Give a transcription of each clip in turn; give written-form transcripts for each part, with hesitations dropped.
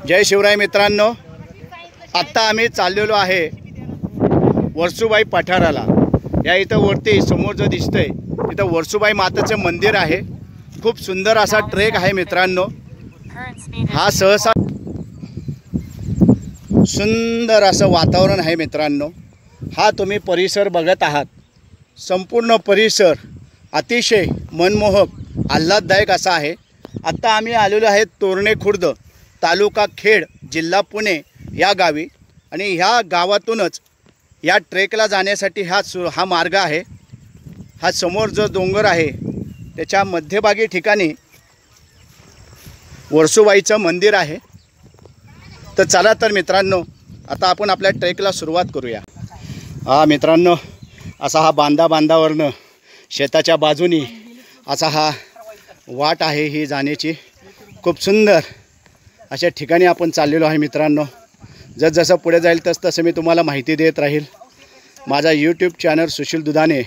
जय शिवराय मित्रांनो, आत्ता आम्ही चाललेलो आहे वर्सुबाई पठाराला। या इथं वरती समोर जो दिसतंय तिथं वर्सुबाई मातेचं मंदिर आहे। खूप सुंदर असा ट्रेक आहे मित्रांनो। हा सहसा सुंदर असं वातावरण आहे मित्रांनो। हा तुम्ही परिसर बघत आहात, संपूर्ण परिसर अतिशय मनमोहक आल्हाददायक असा आहे। आत्ता आम्ही आलेलो आहे तोरणे खुर्द, तालुका खेड, जिल्हा पुणे या गावी। आणि ह्या गावातूनच या ट्रेकला जाण्यासाठी हा मार्ग आहे। हा समोर जो डोंगर आहे त्याच्या मध्यभागी ठिकाणी वर्सुबाईचं मंदिर आहे। तर चला तर मित्रांनो, आता आपण आपल्या ट्रेकला सुरुवात करूया। हा मित्रांनो, असा हा बांधावरनं शेताच्या बाजूनी असा हा वाट आहे ही जाण्याची। खूप सुंदर अशा ठिकाणी आपण चाललेलो आहे मित्रांनो। जसं पुढे जाईल तसं मी तुम्हाला माहिती देत राहील। माझा यूट्यूब चॅनल सुशील दुधाने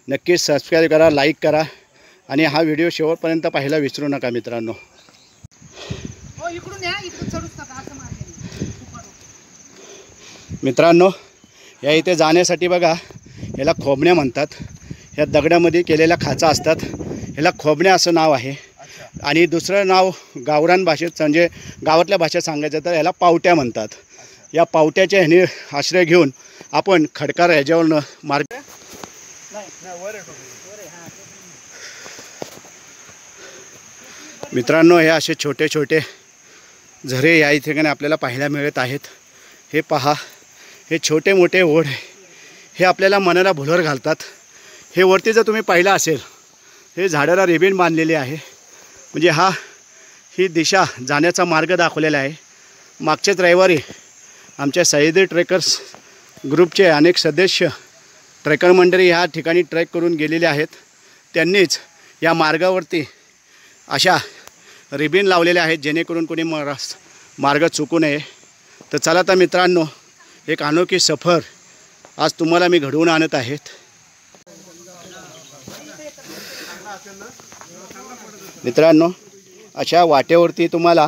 नक्कीच सबस्क्राईब करा, लाईक करा आणि हा व्हिडिओ शेवटपर्यंत पाहायला विसरू नका मित्रांनो। मित्रांनो, या इथे जाण्यासाठी बघा, याला खोबण्या म्हणतात। ह्या दगडामध्ये केलेल्या खाचा असतात, ह्याला खोबण्या असं नाव आहे। आणि दुसरं नाव गावरान भाषेत म्हणजे गावातल्या भाषेत सांगायचं तर याला पावट्या म्हणतात। या पावट्याच्या ह्याने आश्रय घेऊन आपण खडकार ह्याच्यावरनं मार्ग मित्रांनो, हे असे छोटे छोटे झरे या ठिकाणी आपल्याला पाहायला मिळत आहेत। हे पहा, हे छोटे मोठे ओढ हे आपल्याला मनाला भुलर घालतात। हे वरती जर तुम्ही पाहिलं असेल, हे झाडाला रिबीन बांधलेली आहे, म्हणजे ही दिशा जाण्याचा मार्ग दाखवलेला आहे। मागच्याच रविवारी आमच्या सह्याद्री ट्रेकर्स ग्रुपचे अनेक सदस्य ट्रेकर मंडळी ह्या ठिकाणी ट्रेक करून गेलेले आहेत। त्यांनीच या मार्गावरती अशा रिबीन लावलेल्या आहेत जेणेकरून कोणी मार्ग चुकू नये। तर चला तर मित्रांनो, एक अनोखी सफर आज तुम्हाला मी घडवून आणत आहेत। मित्रांनो, अशा वाटेवरती तुम्हाला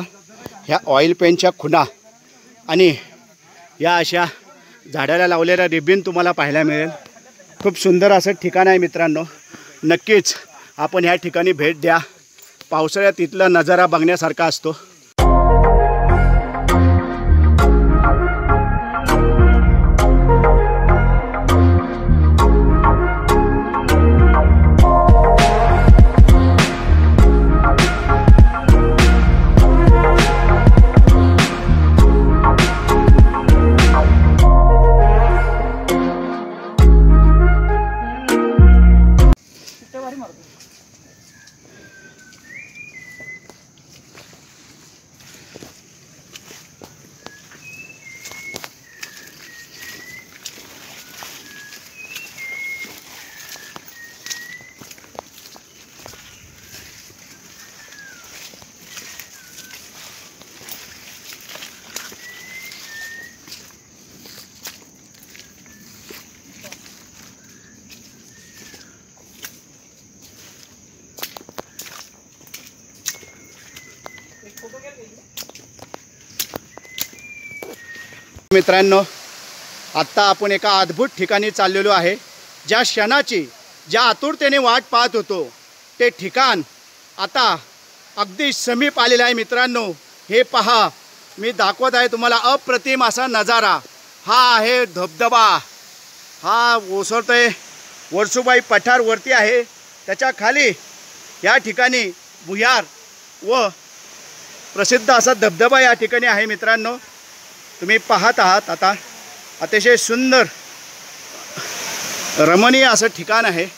ह्या ऑइल पेनच्या खुणा आणि या अशा झाडाला लावलेल्या रिबीन तुम्हाला पाहायला मिळेल। खूप सुंदर असं ठिकाण आहे मित्रांनो, नक्कीच आपण ह्या ठिकाणी भेट द्या। पावसाळ्यात इथला नजारा बघण्यासारखा असतो। मित्रांनो, आत्ता आपण एका अद्भुत ठिकाणी चाललेलो आहे। ज्या क्षणाची ज्या आतुरतेने वाट पाहत होतो ते ठिकाण आता अगदी समीप आलेलं आहे मित्रांनो। हे पहा, मी दाखवत आहे तुम्हाला अप्रतिम असा नजारा। हा आहे धबधबा, हा ओसरतोय वर्सुबाई पठार वरती आहे, त्याच्या खाली या ठिकाणी भुयार व प्रसिद्ध असा धबधबा या ठिकाणी आहे मित्रांनो। तुम्ही पाहत आहात आता अतिशय सुंदर रमणीय असं ठिकाण आहे।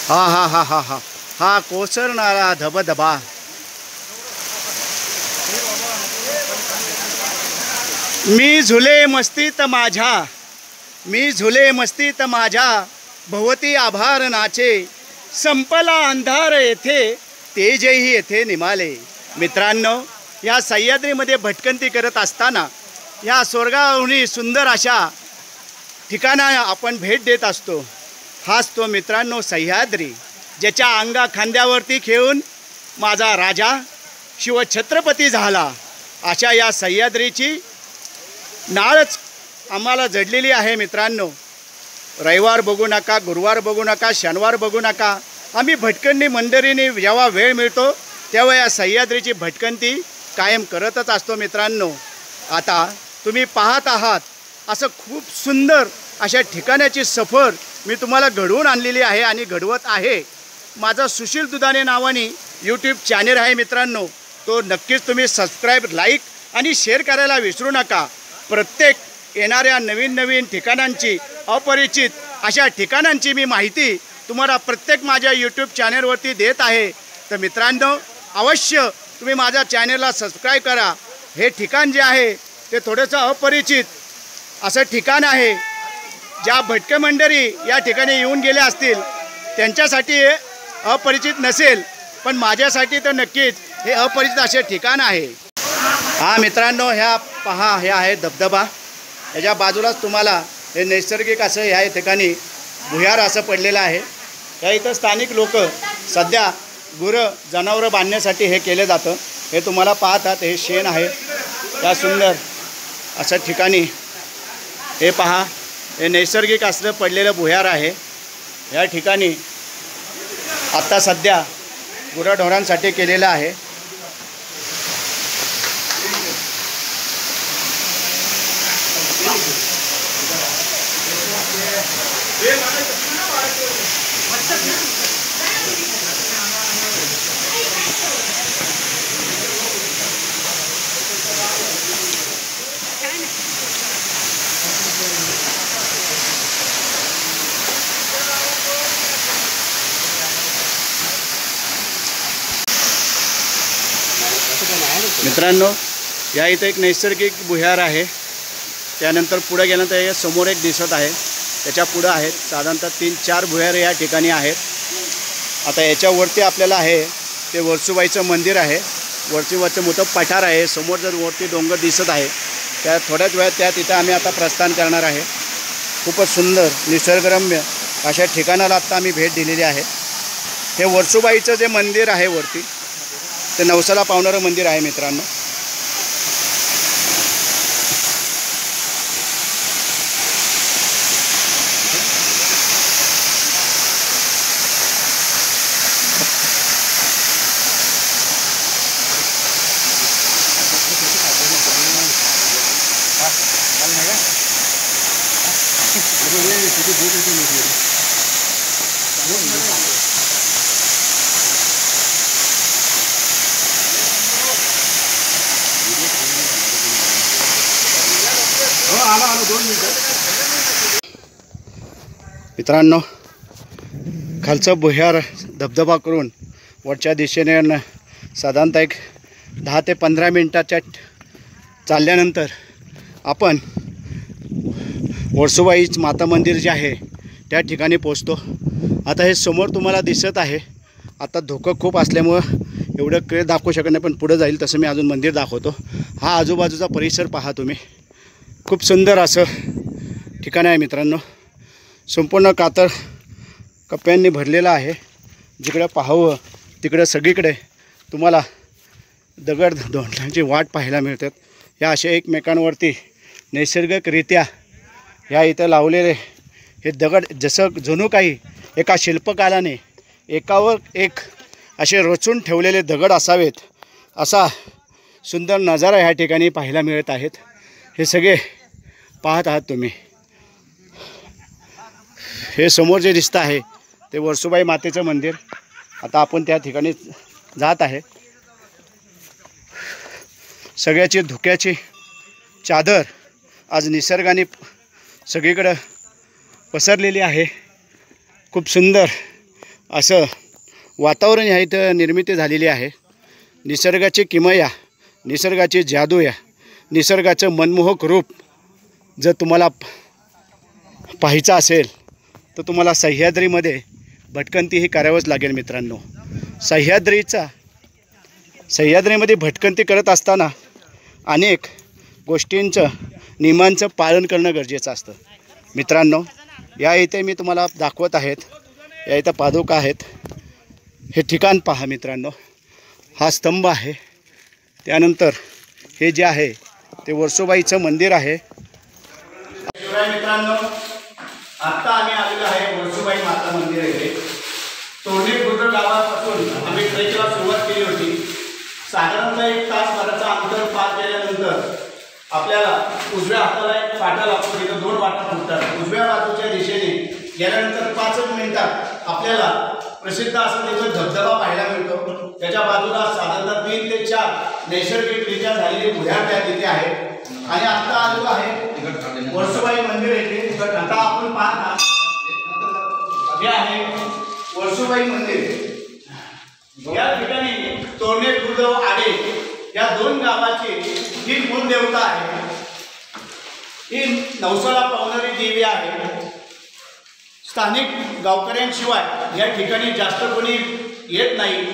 हा हा हा हा हा हा कोसळणारा धबधबा. मी झुले मस्तीत माझ्या, मी झुले मस्तीत माझ्या, भवती आभार नाचे, संपला अंधार येथे, तेजही येथे निमाले. मित्रांनो, या सह्याद्रीमध्ये भटकंती करत असताना या स्वर्गाहून सुंदर अशा ठिकाणा आपण भेट देत असतो. हाच तो मित्रांनो सह्याद्री, ज्याच्या अंगा खांद्यावरती खेळून माझा राजा शिवछत्रपती झाला. अशा या सह्याद्रीची नाळच आम्हाला जडलेली आहे. मित्रांनो, रविवार बघू नका, गुरुवार बघू नका, शनिवार बघू नका, आम्ही भटकंती मंदिरीने जेव्हा वेळ मिळतो तेव्हा या सह्याद्रीची भटकंती कायम करतच असतो. मित्रांनो, आता तुम्ही पाहत आहात असं खूप सुंदर अशा ठिकाणाची सफर मी तुम्हाला घडवून आणलेली आहे आणि घडवत आहे. माझा सुशील दुधाणे नावाने यूट्यूब चॅनल आहे. मित्रांनो, तो नक्कीच तुम्ही सबस्क्राईब, लाईक आणि शेअर करायला विसरू नका. प्रत्येक येणाऱ्या नवीन नवीन ठिकाणांची, अपरिचित अशा ठिकाणांची मी माहिती तुम्हाला प्रत्येक माझ्या यूट्यूब चॅनलवरती देत आहे. तर मित्रांनो, अवश्य तुम्ही माझ्या चॅनलला सबस्क्राईब करा. हे ठिकाण जे आहे ते थोडंसं अपरिचित असं ठिकाण आहे. ज्या भटके मंडळी या ठिकाणी येऊन गेले असतील त्यांच्यासाठी हे अपरिचित नसेल, पण माझ्यासाठी तर नक्कीच हे अपरिचित असे ठिकाण आहे. हा मित्रांनो, ह्या पहा, हे आहे धबधबा. याच्या बाजूलाच तुम्हाला हे नैसर्गिक असं ह्या ठिकाणी भुयार असं पडलेलं आहे. या इथं स्थानिक लोक सध्या गुरं जनावरं बांधण्यासाठी हे केले जातं. हे तुम्हाला पाहतात, हे शेण आहे. त्या सुंदर असं ठिकाणी हे पहा, हे नैसर्गिक असं पडलेलं भुयार आहे. या ठिकाणी आत्ता सध्या गुराढोरांसाठी केलेलं आहे. मित्रांनो, या इथं एक नैसर्गिक भुयार आहे. त्यानंतर पुढे गेल्यानंतर हे समोर एक दिसत आहे, त्याच्या पुढं आहेत साधारणतः 3-4 भुयार या ठिकाणी आहेत. आता याच्यावरती आपल्याला आहे ते वर्सुबाईचं मंदिर आहे. वर्सुबाईचं मोठं पठार आहे. समोर जर वरती डोंगर दिसत आहे, त्या थोड्याच वेळात त्या तिथं आम्ही आता प्रस्थान करणार आहे. खूपच सुंदर निसर्गरम्य अशा ठिकाणाला आत्ता आम्ही भेट दिलेली आहे. हे वर्सुबाईचं जे मंदिर आहे वरती, ते नवसाला पावणारं मंदिर आहे. मित्रांनो, मित्रांनो, खालचं भुयार धबधबा करून वरच्या दिशेने साधारणतः एक 10 ते 15 मिनटाच्या चालल्यानंतर आपण वर्सुबाई माता मंदिर जे आहे त्या ठिकाणी पोचतो. आता हे समोर तुम्हाला दिसत आहे. आता धोकं खूप असल्यामुळं एवढं क्लिअर दाखवू शकत नाही, पण पुढं जाईल तसं मी अजून मंदिर दाखवतो. हा आजूबाजूचा परिसर पहा तुम्ही. खूप सुंदर असं ठिकाण आहे. मित्रांनो, संपूर्ण कातळ कप्प्यांनी भरलेलं आहे. जिकडं पाहावं तिकडं सगळीकडे तुम्हाला दगड धोंडांची वाट पाहायला मिळतात. या अशा एकमेकांवरती नैसर्गिकरित्या ह्या इथं लावलेले हे दगड जसं जणू काही एका शिल्पकाराने एकावर एक असे रचून ठेवलेले दगड असावेत, असा सुंदर नजारा ह्या ठिकाणी पाहायला मिळत आहेत. हे सगळे पाहत आहात तुम्ही. हे समोर जे दिसतं आहे ते वर्सुबाई मातेचं मंदिर. आता आपण त्या ठिकाणी जात आहे. सगळ्याची धुक्याची चादर आज निसर्गाने सगळीकडं पसरलेली आहे. खूप सुंदर असं वातावरण ह्या इथं निर्मिती झालेली आहे. निसर्गाची किमया, निसर्गाची जादू, या निसर्गाचं मनमोहक रूप जर तुम्हाला पाहायचं असेल तर तुम्हाला सह्याद्रीमध्ये भटकंती ही करावंच लागेल मित्रांनो. सह्याद्रीमध्ये भटकंती करत असताना अनेक गोष्टींचं नियमांचं पालन करणं गरजेचं असतं मित्रांनो. या इथे मी तुम्हाला दाखवत आहेत, या इथं पादुका आहेत. हे ठिकाण पहा मित्रांनो. हा स्तंभ आहे. त्यानंतर हे जे आहे ते वर्सोबाईचं मंदिर आहे. मित्रांनो, आत्ता आम्ही आलेलो आहे वर्सोबाई माता मंदिर येथे. तोरणे खुर्द गावापासून आम्ही ट्रेकला सुरुवात केली होती. साधारणतः 1 तासभराचा अंतर पार केल्यानंतर आपल्याला उजव्या हाताला एक फाटा लागतो. तिथं 2 वाटा फुटतात. उजव्या बाजूच्या दिशेने गेल्यानंतर 5 मिनिटात आपल्याला प्रसिद्ध असं तिथं धबधबा पाहायला मिळतो. त्याच्या बाजूला साधारणतः 3 ते 4 नैसर्गिकरित्या झालेली भुयार तिथे आहे. आणि आता आलेलो आहे वर्सोबाई मंदिर येथे. आता आपण पाहता हे आहे वर्सोबाई मंदिर. या ठिकाणी तोरणे खुर्द व आडे या 2 गावाची ही मूलदेवता आहे. ही नवसाला पावणारी देवी आहे. स्थानिक गावकऱ्यांशिवाय या ठिकाणी जास्त कोणी येत नाही.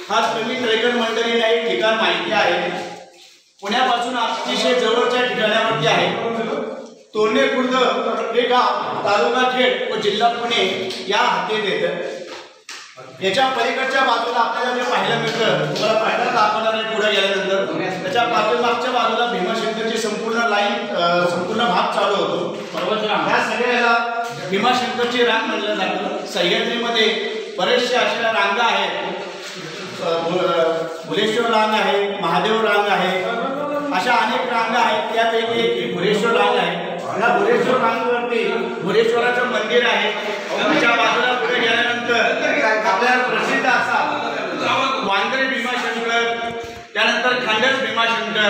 खास कमी ट्रेकर मंडळींना एक ठिकाण माहिती आहे. पुण्यापासून अतिशय जवळच्या ठिकाणावरती आहे. तोरणे खुर्द हे गाव तालुका खेड व जिल्हा पुणे या हद्दीत येतं. याच्या पलीकडच्या बाजूला आपल्याला जे पाहायला मिळतं, तुम्हाला पाहायला दाखवणार आहे पुढे गेल्यानंतर. त्याच्या पाठीमागच्या बाजूला भीमाशंकरची संपूर्ण लाईन, संपूर्ण भाग चालू होतो. या सगळ्याला भीमाशंकरची रांग म्हणलं जातं. सह्याद्रीमध्ये बरेचसे अशा रांगा आहेत. भुलेश्वर रांग आहे, महादेव रांग आहे, अशा अनेक रांगा आहेत. त्यापैकी एक भुलेश्वर रांग आहे. या भुलेश्वर रांगवरती भुलेश्वराचं मंदिर आहे. त्याच्या बाजूला पुढे गेल्यानंतर आपल्याला प्रसिद्ध असा वांद्रे भीमाशंकर, त्यानंतर खांडस भीमाशंकर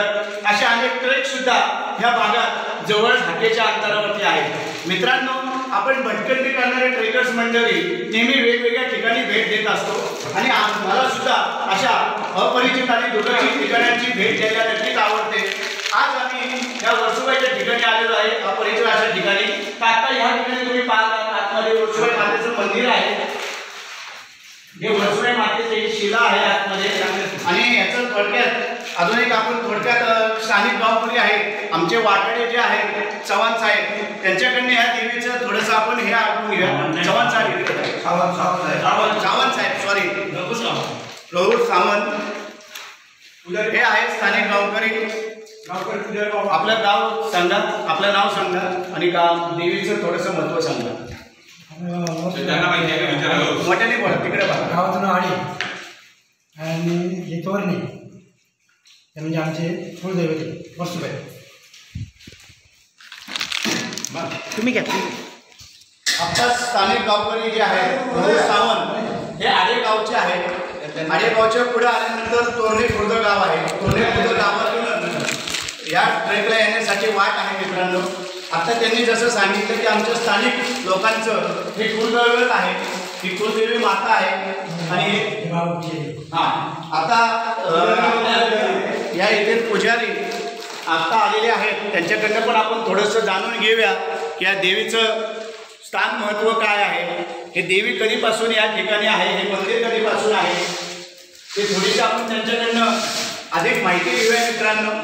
अशा अनेक ट्रेक सुद्धा ह्या भागात जवळ हाकेच्या अंतरावरती आहेत. मित्रांनो, आपण भटकंती करणारे ट्रेकर्स मंडळी नेहमी वेगवेगळ्या ठिकाणी भेट देत असतो. आणि मला सुद्धा अशा अपरिचित आणि दुर्लक्षित ठिकाणांची भेट द्यायला नक्कीच आवडते. आज आम्ही या वर्सोबाईच्या ठिकाणी आलेलो आहे, अपरिचित अशा ठिकाणी. आता ह्या ठिकाणी तुम्ही पाहता आतमध्ये वर्सोबाई मातेचं मंदिर आहे. हे वर्सोबाई मातेची शिला आहे आतमध्ये. आणि याचं थोडक्यात अजून एक आपण थोडक्यात स्थानिक गावकरी आहेत आमचे वाटाडे जे आहेत चव्हाण साहेब, त्यांच्याकडनं ह्या देवीचं थोडंसं आपण हे ऐकून घेऊया. चव्हाण साहेब सॉरी प्रभू सावंत हे आहेत स्थानिक गावकरी. आपलं गाव सांगा, आपलं नाव सांगा आणि गाव देवीचं थोडंसं महत्त्व सांगा. मोठ्याने बोला, तिकडे बघा. गावाचं नाव आडी आणि हे तोरणे म्हणजे आमचे कुलदैवत वर्सोबाई. तुम्ही घ्या. आता स्थानिक गावकरी जे आहेत प्रभू सावंत हे आडे गावचे आहेत. आडे गावच्या पुढे आल्यानंतर तोरणे खुर्द गाव आहे. तोरणे खुर्द गावातून या ट्रेकला येण्यासाठी वाट आहे मित्रांनो. आता त्यांनी जसं सांगितलं की आमच्या स्थानिक लोकांचं हे कुलदैवत आहे, ही कुलदेवी माता आहे. आणि आता या इथे पुजारी आता आलेले आहेत, त्यांच्याकडनं पण आपण थोडंसं जाणून घेऊया की या देवीचं स्थान महत्त्व काय आहे, हे देवी कधीपासून या ठिकाणी आहे, हे मंदिर कधीपासून आहे, ते थोडीशी आपण त्यांच्याकडनं अधिक माहिती घेऊया मित्रांनो.